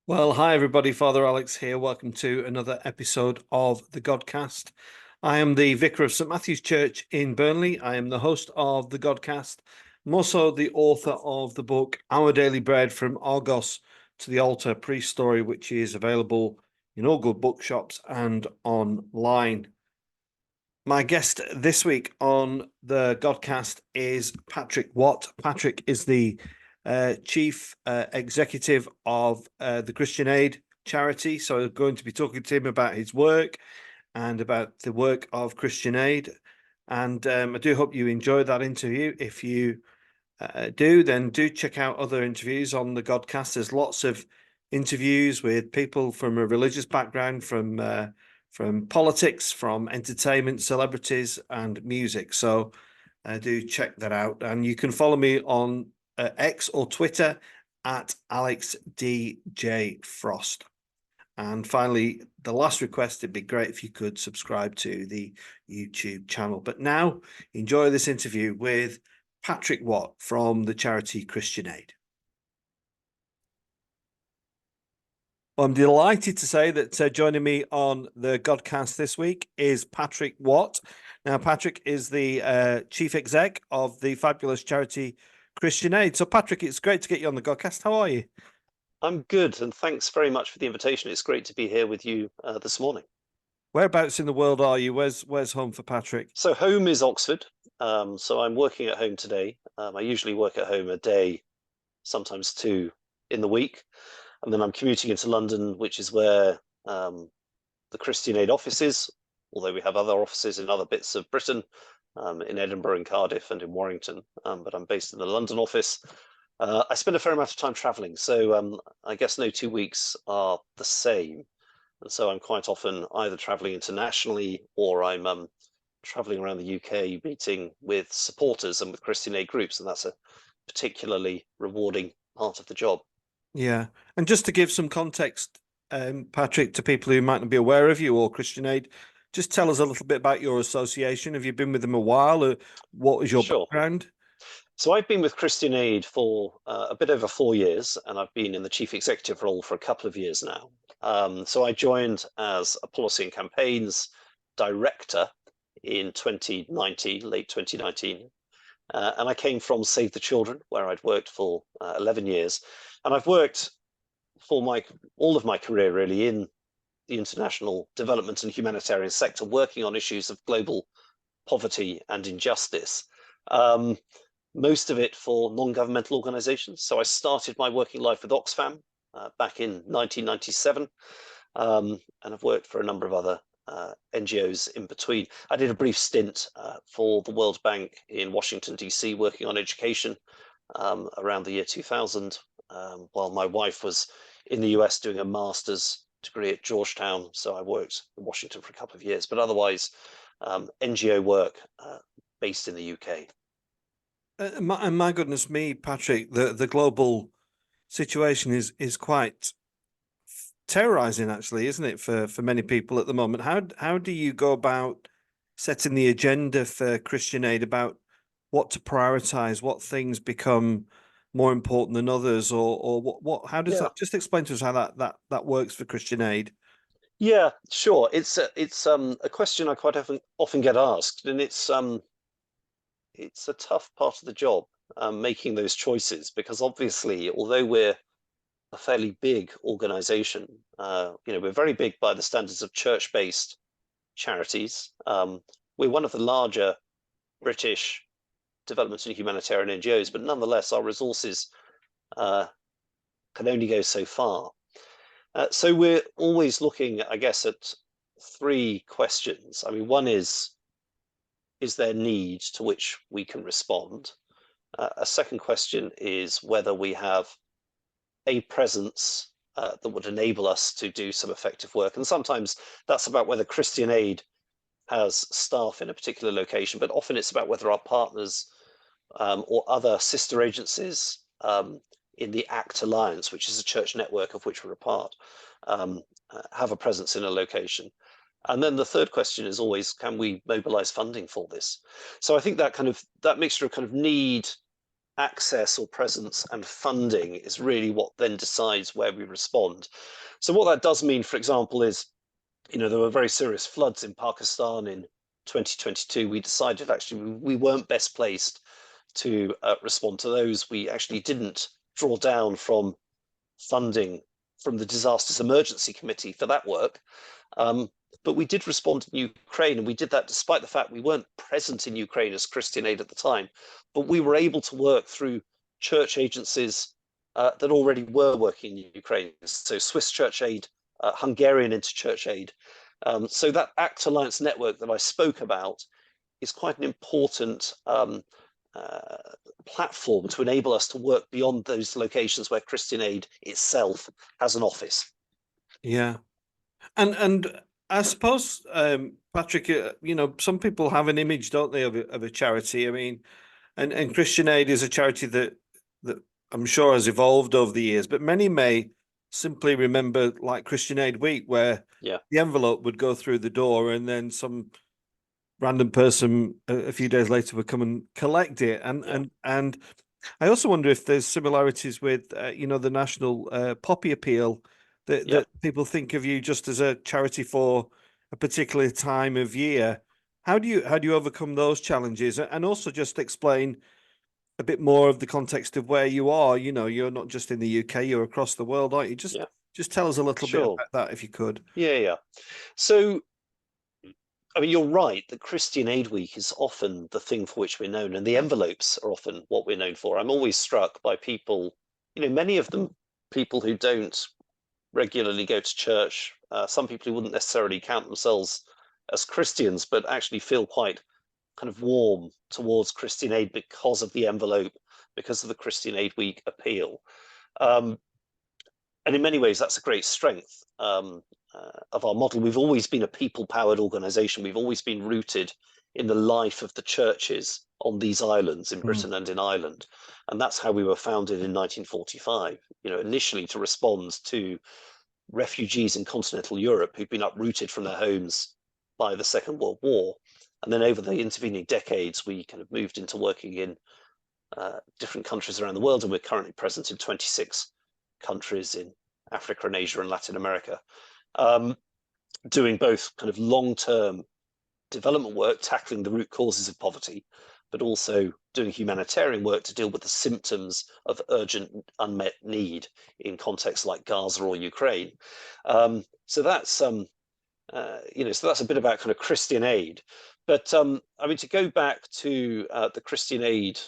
Well, hi everybody, Father Alex here. Welcome to another episode of the Godcast. I am the vicar of St Matthew's Church in Burnley. I am the host of the Godcast. I'm also the author of the book Our Daily Bread from Argos to the Altar Priest Story, which is available in all good bookshops and online. My guest this week on the Godcast is Patrick Watt. Patrick is the chief executive of the ActionAid charity. So I'm going to be talking to him about his work and about the work of ActionAid. And I do hope you enjoyed that interview. If you do, then do check out other interviews on the Godcast. There's lots of interviews with people from a religious background, from politics, from entertainment, celebrities, and music. So do check that out. And you can follow me on X or Twitter at AlexDJFrost. And finally, the last request, it'd be great if you could subscribe to the YouTube channel. But now, enjoy this interview with Patrick Watt from the charity ActionAid. Well, I'm delighted to say that joining me on the Godcast this week is Patrick Watt. Now, Patrick is the chief exec of the fabulous charity ActionAid. So, Patrick, it's great to get you on the Godcast. How are you? I'm good, and thanks very much for the invitation. It's great to be here with you this morning. Whereabouts in the world are you? Where's home for Patrick? So home is Oxford. So I'm working at home today. I usually work at home a day, sometimes two in the week. And then I'm commuting into London, which is where the ActionAid office is, although we have other offices in other bits of Britain, in Edinburgh and Cardiff and in Warrington. But I'm based in the London office. I spend a fair amount of time traveling, so I guess no 2 weeks are the same. And so I'm quite often either traveling internationally or I'm traveling around the UK meeting with supporters and with ActionAid groups, and that's a particularly rewarding part of the job. Yeah. And just to give some context, Patrick, to people who might not be aware of you or ActionAid, just tell us a little bit about your association. Have you been with them a while, or what is your Sure. background? So I've been with ActionAid for a bit over 4 years, and I've been in the chief executive role for a couple of years now. So I joined as a policy and campaigns director in 2019, late 2019. And I came from Save the Children, where I'd worked for 11 years. And I've worked for all of my career really in the international development and humanitarian sector, working on issues of global poverty and injustice. Most of it for non-governmental organizations. So I started my working life with Oxfam back in 1997, and I've worked for a number of other NGOs in between. I did a brief stint for the World Bank in Washington, DC, working on education around the year 2000, while my wife was in the US doing a master's degree at Georgetown. So I worked in Washington for a couple of years, but otherwise NGO work based in the UK. My goodness me, Patrick, the global situation is quite terrorizing, actually, isn't it, for many people at the moment? How do you go about setting the agenda for ActionAid about what to prioritize, what things become more important than others, or what how does Yeah. that, just explain to us how that works for ActionAid? Yeah, sure. It's a question I quite often get asked, and it's a tough part of the job, making those choices, because obviously, although we're a fairly big organization, we're very big by the standards of church-based charities. We're one of the larger British development and humanitarian NGOs, but nonetheless, our resources can only go so far. So we're always looking, I guess, at three questions. I mean, one is there need to which we can respond? A second question is whether we have a presence that would enable us to do some effective work. And sometimes that's about whether ActionAid has staff in a particular location, but often it's about whether our partners or other sister agencies in the ACT Alliance, which is a church network of which we're a part, have a presence in a location. And then the third question is always, can we mobilize funding for this? So I think that mixture of kind of need access or presence and funding is really what then decides where we respond. So what that does mean, for example, is, there were very serious floods in Pakistan in 2022. We decided actually we weren't best placed to respond to those. We actually didn't draw down from funding from the Disasters Emergency Committee for that work. But we did respond in Ukraine, and we did that despite the fact we weren't present in Ukraine as Christian Aid at the time. But we were able to work through church agencies that already were working in Ukraine. So Swiss Church Aid, Hungarian Interchurch Aid. So that ACT Alliance network that I spoke about is quite an important platform to enable us to work beyond those locations where Christian Aid itself has an office. Yeah. And I suppose, Patrick, some people have an image, don't they, of a charity? I mean, and Christian Aid is a charity that I'm sure has evolved over the years, but many may simply remember like Christian Aid Week, where the envelope would go through the door and then some random person a few days later would come and collect it. And I also wonder if there's similarities with the national poppy appeal that people think of you just as a charity for a particular time of year. How do you overcome those challenges, and also just explain a bit more of the context of where you are? You're not just in the UK, you're across the world, aren't you? Just tell us a little bit about that, if you could. Yeah. So, I mean, you're right that Christian Aid Week is often the thing for which we're known, and the envelopes are often what we're known for. I'm always struck by people, many of them people who don't regularly go to church. Some people who wouldn't necessarily count themselves as Christians, but actually feel quite kind of warm towards Christian Aid because of the envelope, because of the Christian Aid Week appeal. And in many ways, that's a great strength of our model. We've always been a people-powered organization. We've always been rooted in the life of the churches on these islands in Britain and in Ireland. And that's how we were founded in 1945, initially to respond to refugees in continental Europe who'd been uprooted from their homes by the Second World War. And then over the intervening decades, we kind of moved into working in different countries around the world, and we're currently present in 26 countries in Africa and Asia and Latin America, doing both kind of long-term development work, tackling the root causes of poverty, but also doing humanitarian work to deal with the symptoms of urgent unmet need in contexts like Gaza or Ukraine. So that's so that's a bit about kind of Christian Aid. But I mean, to go back to the Christian Aid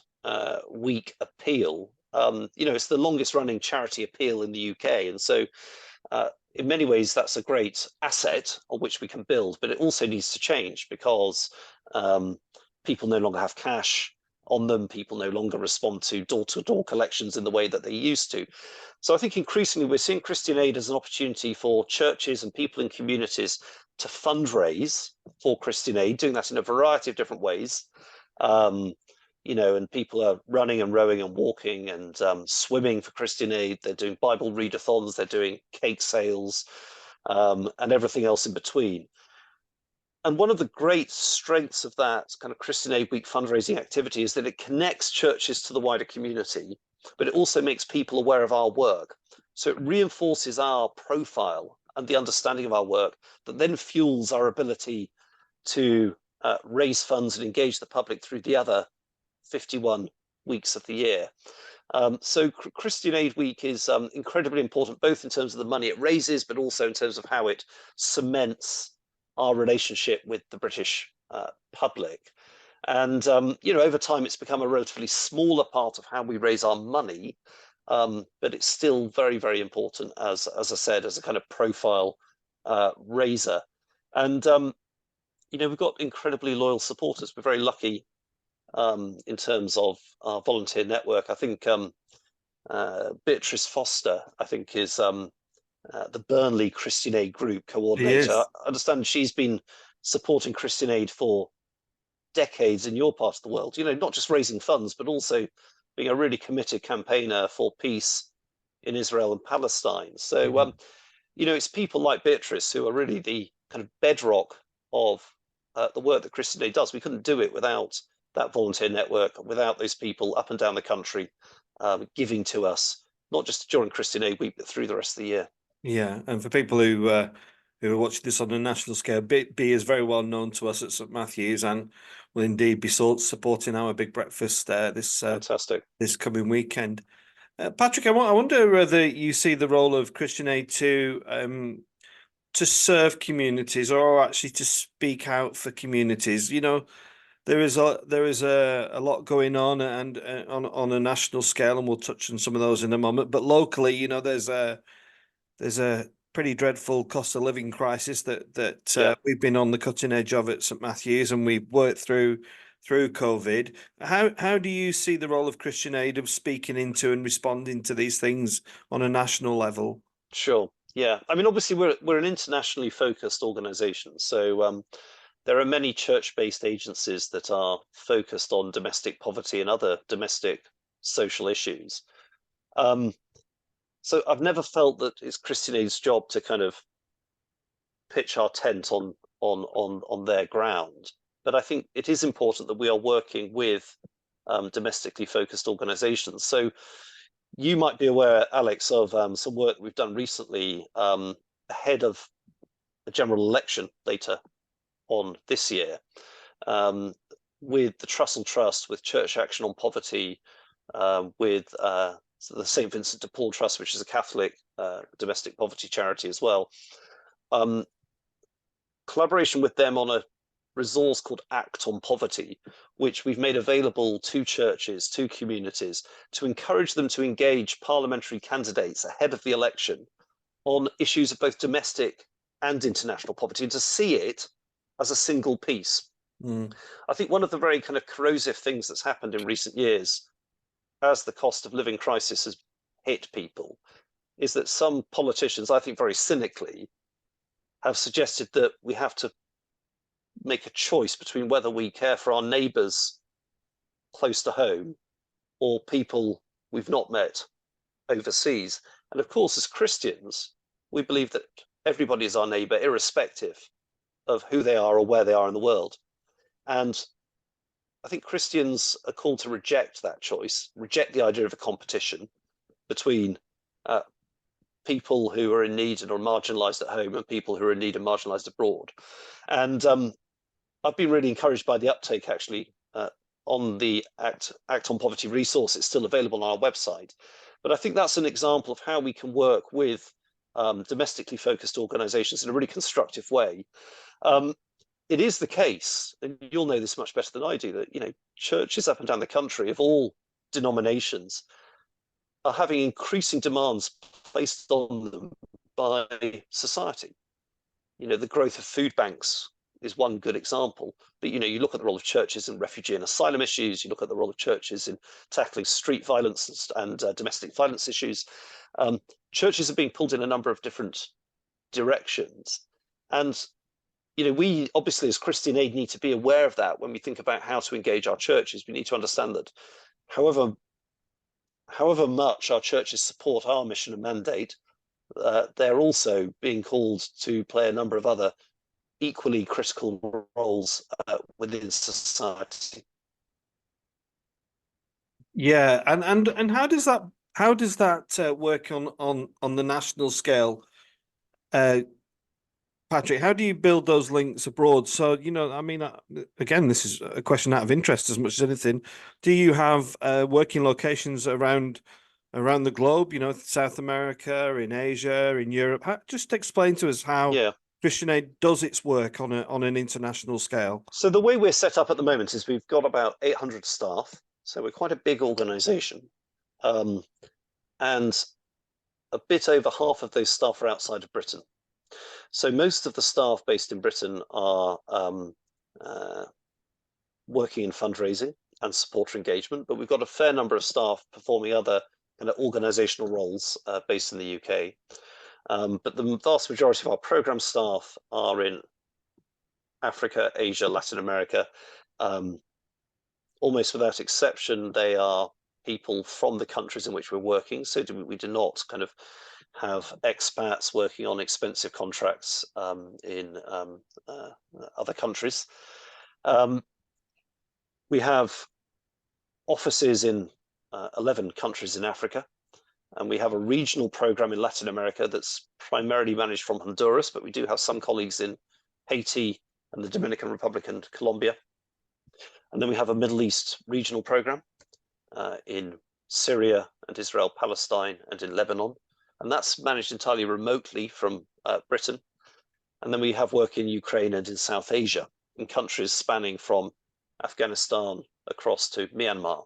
Week appeal, it's the longest running charity appeal in the UK, and so in many ways that's a great asset on which we can build. But it also needs to change because people no longer have cash on them. People no longer respond to door-to-door collections in the way that they used to. So I think increasingly we're seeing Christian Aid as an opportunity for churches and people in communities to fundraise for Christian Aid, doing that in a variety of different ways. And people are running and rowing and walking and swimming for Christian Aid. They're doing Bible readathons, they're doing cake sales, and everything else in between. And one of the great strengths of that kind of Christian Aid Week fundraising activity is that it connects churches to the wider community, but it also makes people aware of our work. So it reinforces our profile and the understanding of our work that then fuels our ability to raise funds and engage the public through the other 51 weeks of the year. So Christian Aid Week is incredibly important, both in terms of the money it raises, but also in terms of how it cements our relationship with the British public. And, over time, it's become a relatively smaller part of how we raise our money, but it's still very, very important, as I said, as a kind of profile raiser. And, we've got incredibly loyal supporters. We're very lucky in terms of our volunteer network. I think Beatrice Foster, I think, is the Burnley Christian Aid Group coordinator. I understand she's been supporting Christian Aid for decades in your part of the world, not just raising funds, but also being a really committed campaigner for peace in Israel and Palestine. So, it's people like Beatrice who are really the kind of bedrock of the work that Christian Aid does. We couldn't do it without that volunteer network, without those people up and down the country giving to us, not just during Christian Aid Week, but through the rest of the year. Yeah, and for people who are watching this on a national scale, B is very well known to us at St Matthew's, and will indeed be supporting our big breakfast Fantastic. this coming weekend. Patrick, I wonder whether you see the role of Christian Aid to serve communities, or actually to speak out for communities. You know, there is a lot going on, and on a national scale, and we'll touch on some of those in a moment. But locally, you know, there's a pretty dreadful cost of living crisis that we've been on the cutting edge of at St Matthew's, and we've worked through COVID. How do you see the role of Christian Aid of speaking into and responding to these things on a national level? Sure. Yeah. I mean, obviously, we're an internationally focused organisation, so there are many church-based agencies that are focused on domestic poverty and other domestic social issues. So I've never felt that it's Christian Aid's job to kind of pitch our tent on their ground, but I think it is important that we are working with domestically focused organisations. So you might be aware, Alex, of some work we've done recently ahead of the general election later on this year, with the Trussell Trust, with Church Action on Poverty, with the St Vincent de Paul Trust, which is a Catholic domestic poverty charity as well. Collaboration with them on a resource called Act on Poverty, which we've made available to churches, to communities, to encourage them to engage parliamentary candidates ahead of the election on issues of both domestic and international poverty, and to see it as a single piece. I think one of the very kind of corrosive things that's happened in recent years, as the cost of living crisis has hit people, is that some politicians, I think very cynically, have suggested that we have to make a choice between whether we care for our neighbours close to home or people we've not met overseas. And of course, as Christians, we believe that everybody is our neighbour, irrespective of who they are or where they are in the world. And I think Christians are called to reject that choice, reject the idea of a competition between people who are in need and are marginalised at home and people who are in need and marginalised abroad. And I've been really encouraged by the uptake, actually, on the Act on Poverty resource. It's still available on our website. But I think that's an example of how we can work with domestically focused organisations in a really constructive way. It is the case, and you'll know this much better than I do, that, you know, churches up and down the country of all denominations are having increasing demands placed on them by society. You know, the growth of food banks is one good example, but, you know, you look at the role of churches in refugee and asylum issues, you look at the role of churches in tackling street violence and domestic violence issues. Churches are being pulled in a number of different directions, and, you know, we obviously as Christian Aid need to be aware of that when we think about how to engage our churches. We need to understand that however much our churches support our mission and mandate, they're also being called to play a number of other equally critical roles within society. Yeah, and how does that work on the national scale? Patrick, how do you build those links abroad? So, you know, I mean, again, this is a question out of interest as much as anything. Do you have working locations around the globe? You know, South America, in Asia, in Europe. Just explain to us how Christian Aid does its work on an international scale. So the way we're set up at the moment is we've got about 800 staff. So we're quite a big organisation, and a bit over half of those staff are outside of Britain. So most of the staff based in Britain are working in fundraising and supporter engagement, but we've got a fair number of staff performing other kind of organisational roles based in the UK. But the vast majority of our programme staff are in Africa, Asia, Latin America. Almost without exception, they are people from the countries in which we're working. So we do not kind of have expats working on expensive contracts in other countries. We have offices in 11 countries in Africa, and we have a regional program in Latin America that's primarily managed from Honduras, but we do have some colleagues in Haiti and the Dominican Republic and Colombia. And then we have a Middle East regional program in Syria and Israel, Palestine, and in Lebanon. And that's managed entirely remotely from Britain. And then we have work in Ukraine and in South Asia, in countries spanning from Afghanistan across to Myanmar.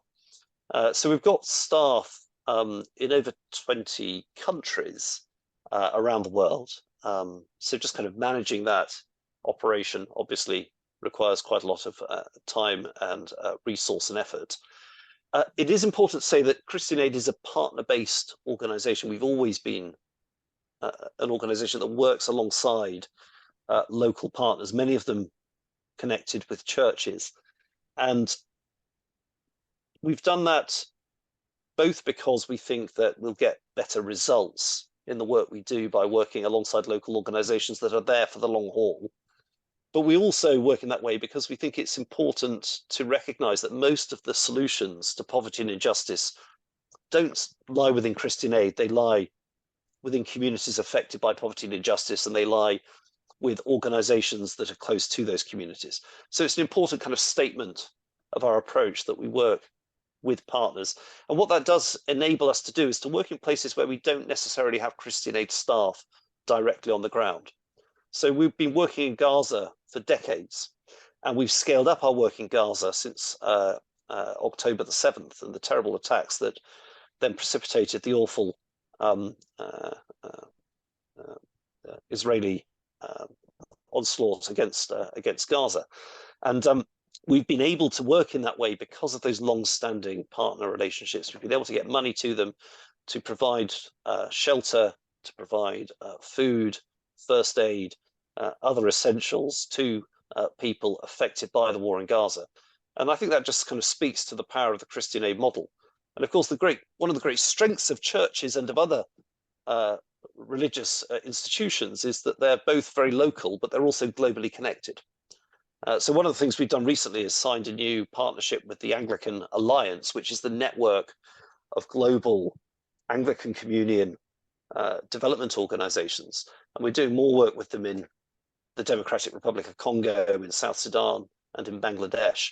So we've got staff in over 20 countries around the world. So just kind of managing that operation obviously requires quite a lot of time and resource and effort. It is important to say that ActionAid is a partner-based organisation. We've always been an organisation that works alongside local partners, many of them connected with churches. And we've done that both because we think that we'll get better results in the work we do by working alongside local organisations that are there for the long haul. But we also work in that way because we think it's important to recognise that most of the solutions to poverty and injustice don't lie within ActionAid. They lie within communities affected by poverty and injustice, and they lie with organisations that are close to those communities. So it's an important kind of statement of our approach that we work with partners. And what that does enable us to do is to work in places where we don't necessarily have ActionAid staff directly on the ground. So we've been working in Gaza for decades, and we've scaled up our work in Gaza since October the 7th and the terrible attacks that then precipitated the awful Israeli onslaught against Gaza. And we've been able to work in that way because of those long-standing partner relationships. We've been able to get money to them to provide shelter, to provide food, first aid, other essentials to people affected by the war in Gaza. And I think that just kind of speaks to the power of the ActionAid model. And of course, one of the great strengths of churches and of other religious institutions is that they're both very local, but they're also globally connected. So one of the things we've done recently is signed a new partnership with the Anglican Alliance, which is the network of global Anglican Communion development organizations. And we're doing more work with them in the Democratic Republic of Congo, in South Sudan, and in Bangladesh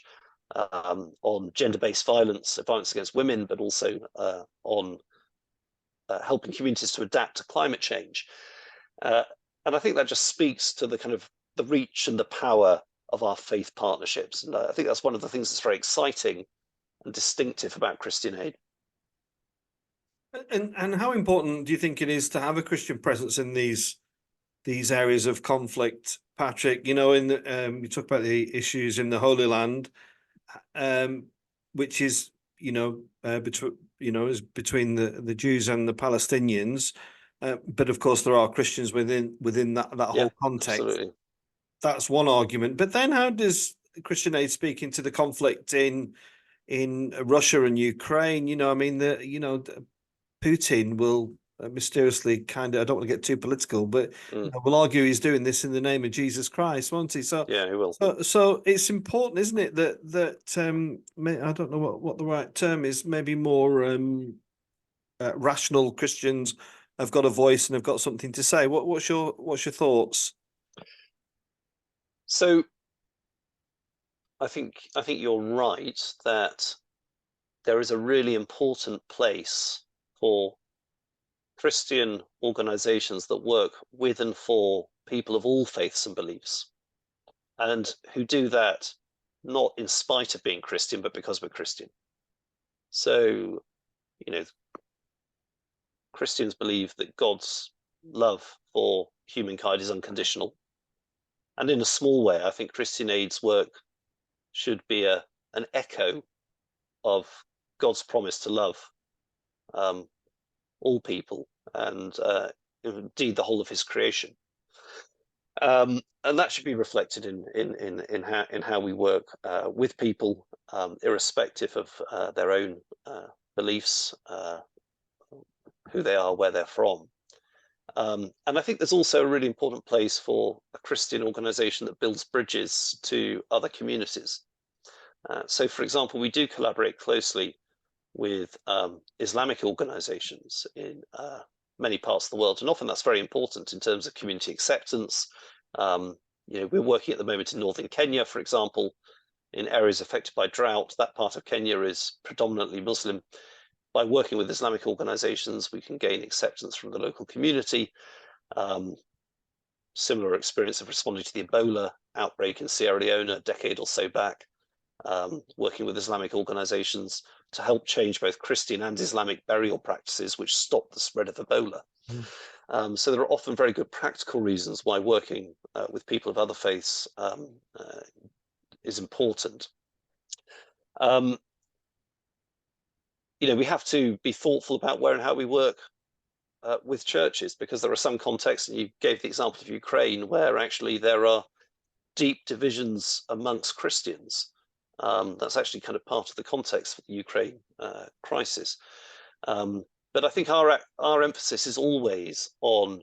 on gender-based violence, violence against women, but also on helping communities to adapt to climate change. And I think that just speaks to the kind of the reach and the power of our faith partnerships. And I think that's one of the things that's very exciting and distinctive about ActionAid. And how important do you think it is to have a Christian presence in these areas of conflict, Patrick? You know, in the, you talk about the issues in the Holy Land, which is is between the Jews and the Palestinians, but of course there are Christians within that whole context. Absolutely. That's one argument. But then, how does ActionAid speak into the conflict in Russia and Ukraine? You know, I mean, Putin will mysteriously I don't want to get too political, but will argue he's doing this in the name of Jesus Christ, won't he? So yeah, he will. So it's important, isn't it, that I don't know what the right term is. Maybe more rational Christians have got a voice and have got something to say. What's your thoughts? So I think you're right that there is a really important place for Christian organizations that work with and for people of all faiths and beliefs, and who do that not in spite of being Christian, but because we're Christian. So, Christians believe that God's love for humankind is unconditional. And in a small way, I think ActionAid's work should be an echo of God's promise to love all people and indeed the whole of his creation. And that should be reflected in how we work with people, irrespective of their own beliefs, who they are, where they're from. And I think there's also a really important place for a Christian organization that builds bridges to other communities. So, for example, we do collaborate closely with Islamic organizations in many parts of the world, and often that's very important in terms of community acceptance. We're working at the moment in northern Kenya, for example, in areas affected by drought. That part of Kenya is predominantly Muslim. By working with Islamic organizations, we can gain acceptance from the local community. Similar experience of responding to the Ebola outbreak in Sierra Leone a decade or so back, working with Islamic organizations to help change both Christian and Islamic burial practices, which stopped the spread of Ebola. So there are often very good practical reasons why working with people of other faiths is important. We have to be thoughtful about where and how we work with churches, because there are some contexts, and you gave the example of Ukraine, where actually there are deep divisions amongst Christians. That's actually kind of part of the context for the Ukraine crisis. But I think our emphasis is always on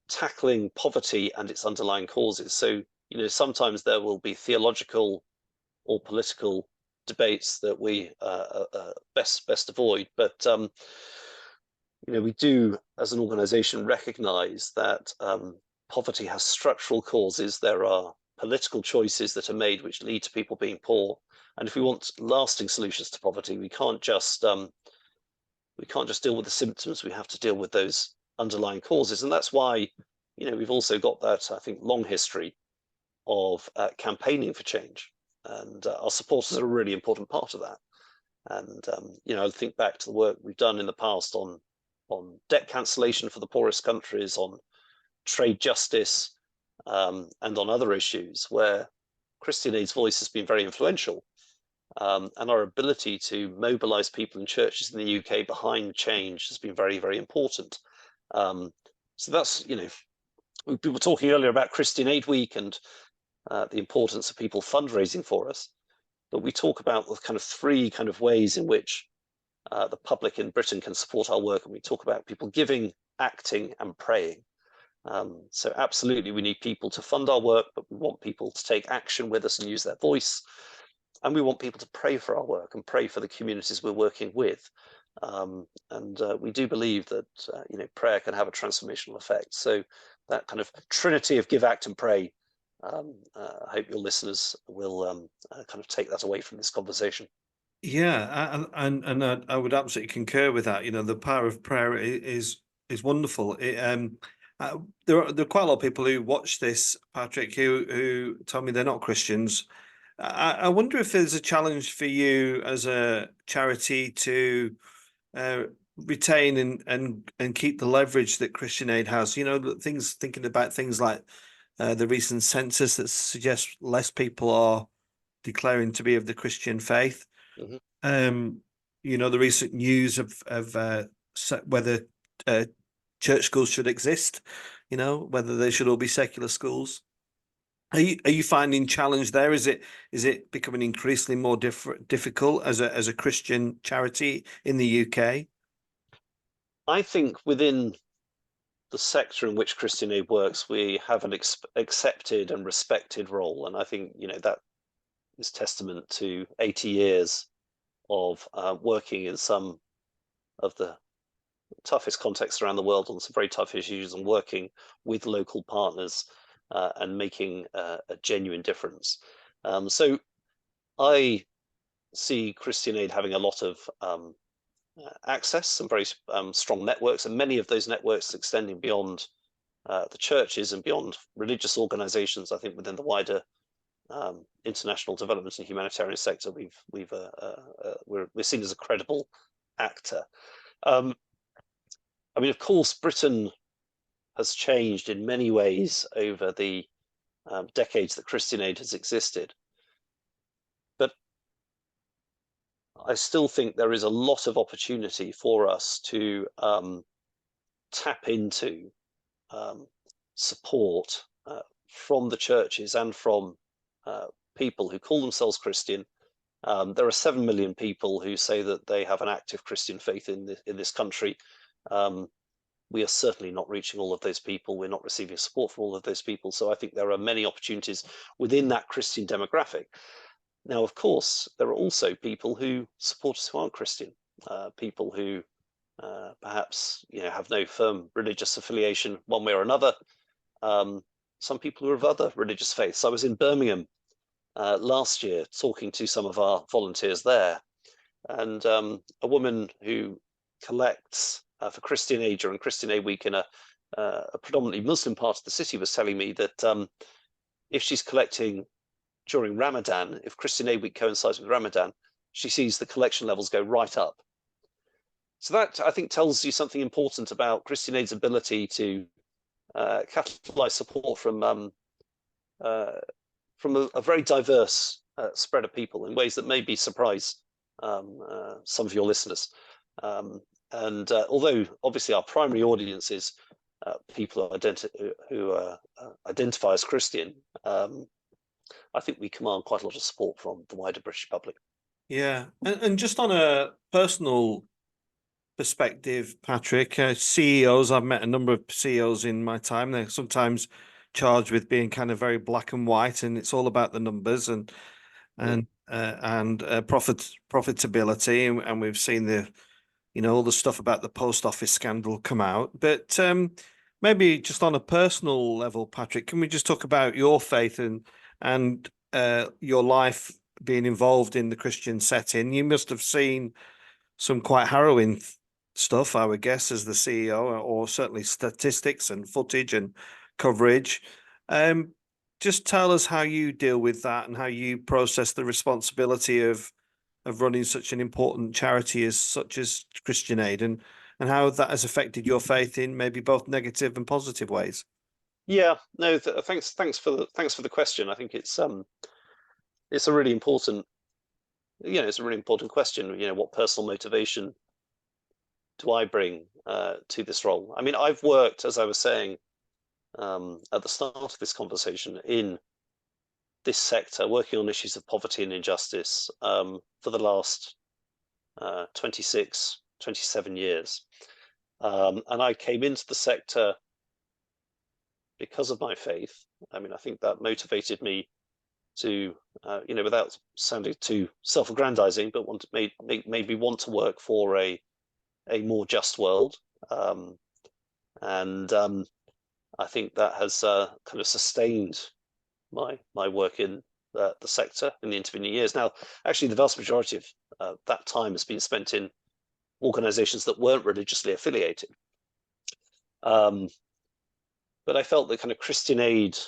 tackling poverty and its underlying causes. So, sometimes there will be theological or political debates that we best avoid. But we do, as an organisation, recognise that poverty has structural causes. There are political choices that are made which lead to people being poor, and if we want lasting solutions to poverty, we can't just deal with the symptoms. We have to deal with those underlying causes, and that's why we've also got that, I think, long history of campaigning for change, and our supporters are a really important part of that. And I think back to the work we've done in the past on debt cancellation for the poorest countries, on trade justice, and on other issues where Christian Aid's voice has been very influential, and our ability to mobilise people in churches in the UK behind change has been very, very important. So that's, we were talking earlier about Christian Aid Week and the importance of people fundraising for us, but we talk about the kind of three kind of ways in which the public in Britain can support our work, and we talk about people giving, acting, and praying. So absolutely, we need people to fund our work, but we want people to take action with us and use their voice, and we want people to pray for our work and pray for the communities we're working with. And we do believe that prayer can have a transformational effect. So that kind of trinity of give, act, and pray, I hope your listeners will kind of take that away from this conversation. Yeah, and I would absolutely concur with that. The power of prayer is wonderful. There are quite a lot of people who watch this, Patrick, who tell me they're not Christians. I wonder if there's a challenge for you as a charity to retain and keep the leverage that Christian Aid has. Thinking about things like the recent census that suggests less people are declaring to be of the Christian faith. Mm-hmm. The recent news of whether church schools should exist, whether they should all be secular schools. Are you finding challenge there? Is it becoming increasingly more difficult as a Christian charity in the UK? I think within the sector in which Christian Aid works, we have an accepted and respected role, and I think that is testament to 80 years of working in some of the toughest contexts around the world on some very tough issues, and working with local partners and making a genuine difference. So I see Christian Aid having a lot of access, some very strong networks, and many of those networks extending beyond the churches and beyond religious organizations. I think within the wider international development and humanitarian sector, we're seen as a credible actor. I mean, of course, Britain has changed in many ways over the decades that Christian Aid has existed. But I still think there is a lot of opportunity for us to tap into support from the churches and from people who call themselves Christian. There are 7 million people who say that they have an active Christian faith in this country. we are certainly not reaching all of those people. We're not receiving support from all of those people. So I think there are many opportunities within that Christian demographic. Now, of course, there are also people who support us who aren't Christian, people who perhaps have no firm religious affiliation one way or another. Some people who are of other religious faiths. I was in Birmingham last year talking to some of our volunteers there, and a woman who collects for Christian Aid during Christian Aid week in a predominantly Muslim part of the city was telling me that if she's collecting during Ramadan, if Christian Aid week coincides with Ramadan, she sees the collection levels go right up. So that, I think, tells you something important about Christian Aid's ability to capitalize support from a very diverse spread of people in ways that maybe surprise some of your listeners. And although obviously our primary audience is people who identify as Christian, I think we command quite a lot of support from the wider British public. Yeah, and just on a personal perspective, Patrick, CEOs, I've met a number of CEOs in my time. They're sometimes charged with being kind of very black and white, and it's all about the numbers and profitability, and we've seen the all the stuff about the post office scandal come out. But maybe just on a personal level, Patrick, can we just talk about your faith and your life being involved in the Christian setting? You must have seen some quite harrowing stuff, I would guess, as the CEO, or certainly statistics and footage and coverage. Just tell us how you deal with that and how you process the responsibility of running such an important charity such as Christian Aid, and how that has affected your faith in maybe both negative and positive ways. Yeah, no, thanks for the question. I think it's a really important question. What personal motivation do I bring to this role? I mean, I've worked, as I was saying at the start of this conversation, in this sector, working on issues of poverty and injustice for the last 26, 27 years. And I came into the sector because of my faith. I mean, I think that motivated me to, without sounding too self-aggrandizing, but made me want to work for a more just world. And I think that has kind of sustained my work in the sector in the intervening years. Now, actually, the vast majority of that time has been spent in organizations that weren't religiously affiliated. But I felt that kind of Christian Aid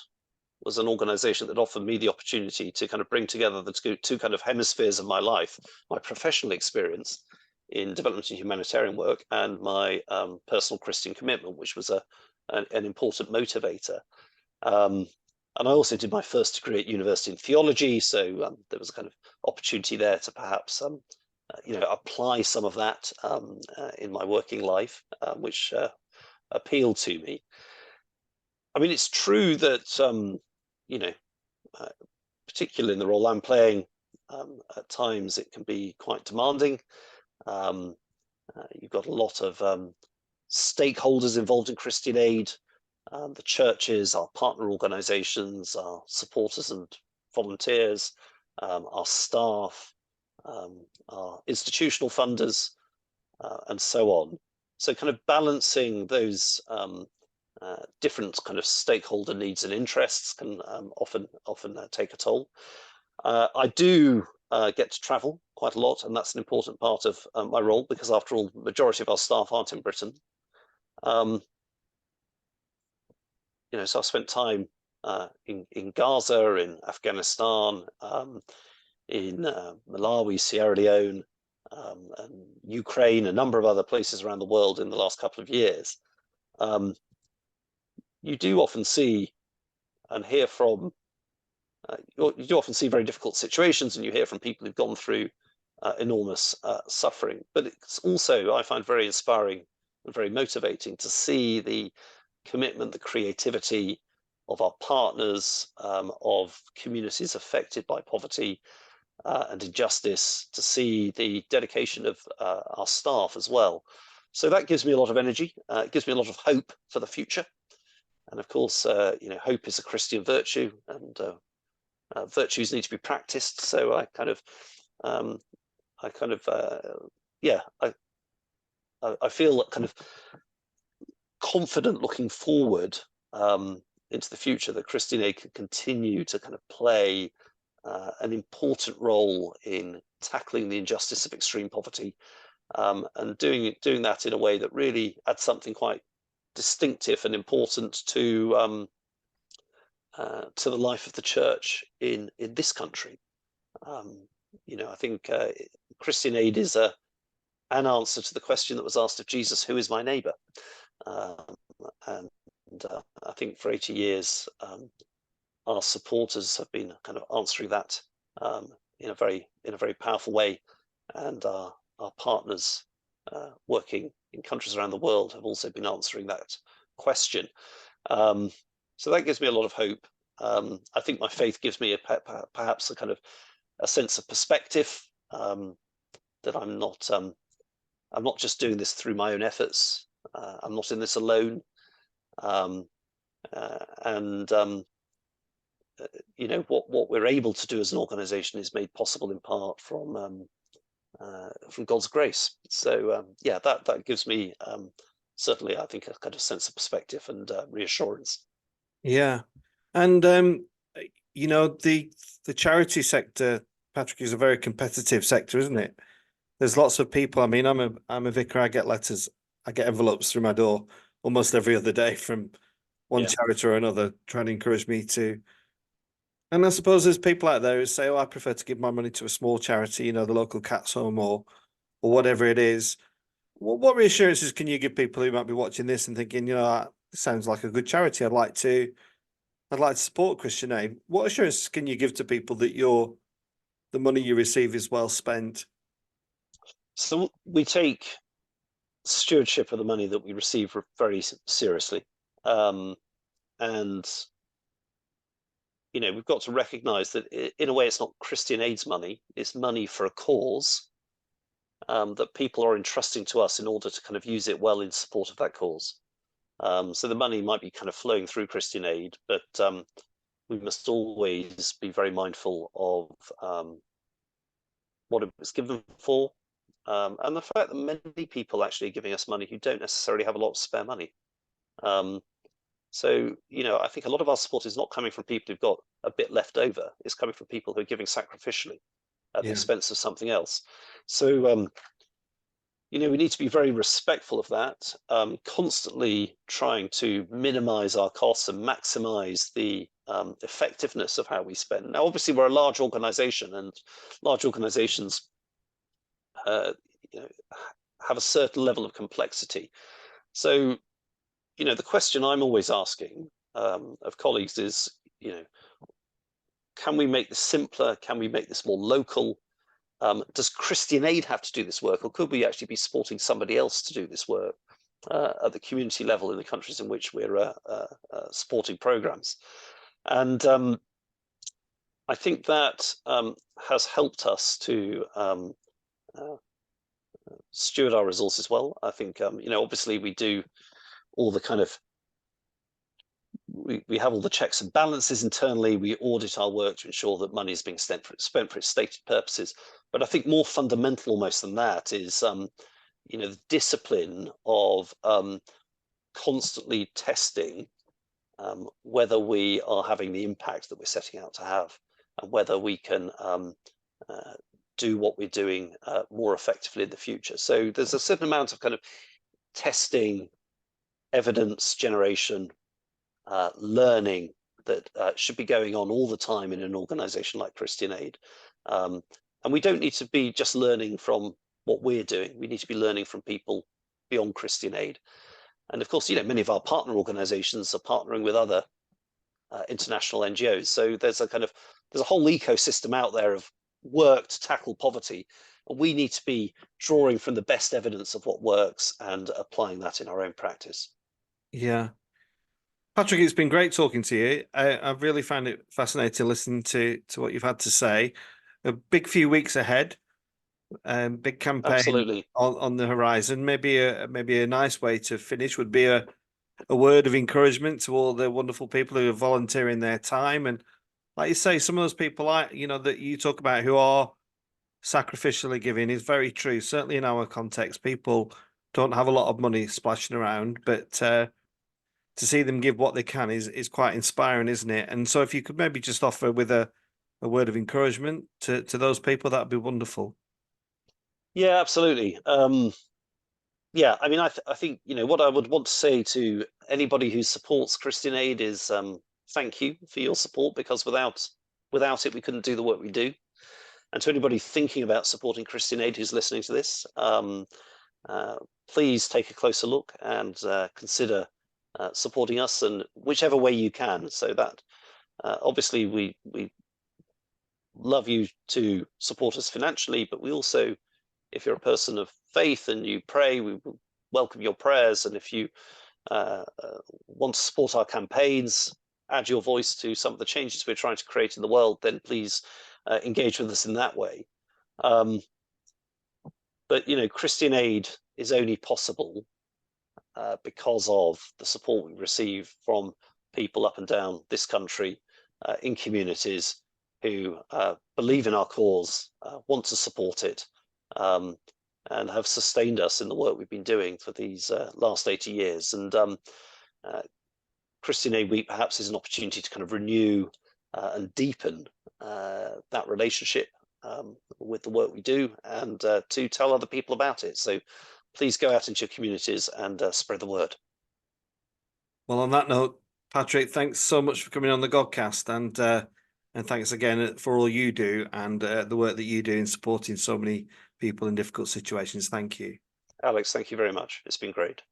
was an organization that offered me the opportunity to kind of bring together the two kind of hemispheres of my life, my professional experience in development and humanitarian work, and my personal Christian commitment, which was an important motivator. And I also did my first degree at university in theology, so there was a kind of opportunity there to perhaps apply some of that in my working life, which appealed to me. I mean, it's true that particularly in the role I'm playing, at times it can be quite demanding. You've got a lot of stakeholders involved in Christian Aid. The churches, our partner organizations, our supporters and volunteers, our staff, our institutional funders, and so on. So kind of balancing those different kind of stakeholder needs and interests can often take a toll. I do get to travel quite a lot, and that's an important part of my role, because after all, the majority of our staff aren't in Britain. So I've spent time in Gaza, in Afghanistan, in Malawi, Sierra Leone, and Ukraine, a number of other places around the world in the last couple of years. You do often see and hear from, you do often see very difficult situations, and you hear from people who've gone through enormous suffering. But it's also, I find, very inspiring and very motivating to see the commitment, the creativity of our partners, of communities affected by poverty and injustice, to see the dedication of our staff as well, So that gives me a lot of energy. It gives me a lot of hope for the future. And of course, hope is a Christian virtue, and virtues need to be practiced. So I feel kind of confident looking forward into the future that Christian Aid can continue to kind of play an important role in tackling the injustice of extreme poverty, and doing that in a way that really adds something quite distinctive and important to the life of the church in this country. I think Christian Aid is an answer to the question that was asked of Jesus, "Who is my neighbour?" And I think for 80 years, our supporters have been kind of answering that in a very powerful way, and our partners working in countries around the world have also been answering that question. So that gives me a lot of hope. I think my faith gives me perhaps a kind of a sense of perspective, that I'm not just doing this through my own efforts. I'm not in this alone. What we're able to do as an organization is made possible in part from God's grace. So that gives me certainly, I think, a kind of sense of perspective and reassurance. Yeah. And the charity sector, Patrick, is a very competitive sector, isn't it? There's lots of people. I mean, I'm a vicar. I get letters, I get envelopes through my door almost every other day from one charity or another, trying to encourage me to. And I suppose there's people out there who say, "Oh, I prefer to give my money to a small charity, the local cat's home or whatever it is." What reassurances can you give people who might be watching this and thinking, this sounds like a good charity. I'd like to support Christian Aid. What assurances can you give to people that the money you receive is well spent? So we take stewardship of the money that we receive very seriously, and we've got to recognise that in a way it's not Christian Aid's money; it's money for a cause that people are entrusting to us in order to kind of use it well in support of that cause. So the money might be kind of flowing through Christian Aid, but we must always be very mindful of what it was given for, and the fact that many people actually are giving us money who don't necessarily have a lot of spare money. So I think a lot of our support is not coming from people who've got a bit left over. It's coming from people who are giving sacrificially at the expense of something else. So we need to be very respectful of that, constantly trying to minimize our costs and maximize the effectiveness of how we spend. Now, obviously, we're a large organization, and large organizations have a certain level of complexity. So, the question I'm always asking of colleagues is, can we make this simpler? Can we make this more local? Does Christian Aid have to do this work, or could we actually be supporting somebody else to do this work at the community level in the countries in which we're supporting programs? And I think that has helped us to steward our resources well. I think, obviously we do all the kind of, we have all the checks and balances internally. We audit our work to ensure that money is being spent for its stated purposes. But I think more fundamental almost than that is, the discipline of constantly testing whether we are having the impact that we're setting out to have, and whether we can do what we're doing more effectively in the future. So there's a certain amount of kind of testing, evidence generation, learning that should be going on all the time in an organization like Christian Aid. And we don't need to be just learning from what we're doing. We need to be learning from people beyond Christian Aid. And of course, many of our partner organizations are partnering with other international NGOs. So there's a whole ecosystem out there of work to tackle poverty. And we need to be drawing from the best evidence of what works and applying that in our own practice. Yeah. Patrick, it's been great talking to you. I've really found it fascinating listening to what you've had to say. A big few weeks ahead. big campaign Absolutely. on the horizon. Maybe a nice way to finish would be a word of encouragement to all the wonderful people who are volunteering their time. And like you say, some of those people, that you talk about, who are sacrificially giving, is very true. Certainly in our context, people don't have a lot of money splashing around, but to see them give what they can is quite inspiring, isn't it? And so if you could maybe just offer with a word of encouragement to those people, that'd be wonderful. Yeah, absolutely. Yeah, I mean, I think, what I would want to say to anybody who supports Christian Aid is thank you for your support, because without it, we couldn't do the work we do. And to anybody thinking about supporting Christian Aid who's listening to this, please take a closer look and consider supporting us in whichever way you can. So that obviously we love you to support us financially, but we also, if you're a person of faith and you pray, we welcome your prayers. And if you want to support our campaigns, add your voice to some of the changes we're trying to create in the world, then please engage with us in that way. But Christian Aid is only possible because of the support we receive from people up and down this country, in communities who believe in our cause, want to support it, and have sustained us in the work we've been doing for these last 80 years. And Christian Aid Week perhaps is an opportunity to kind of renew and deepen that relationship with the work we do, and to tell other people about it. So please go out into your communities and spread the word. Well, on that note, Patrick, thanks so much for coming on the Godcast, and thanks again for all you do and the work that you do in supporting so many people in difficult situations. Thank you. Alex, thank you very much. It's been great.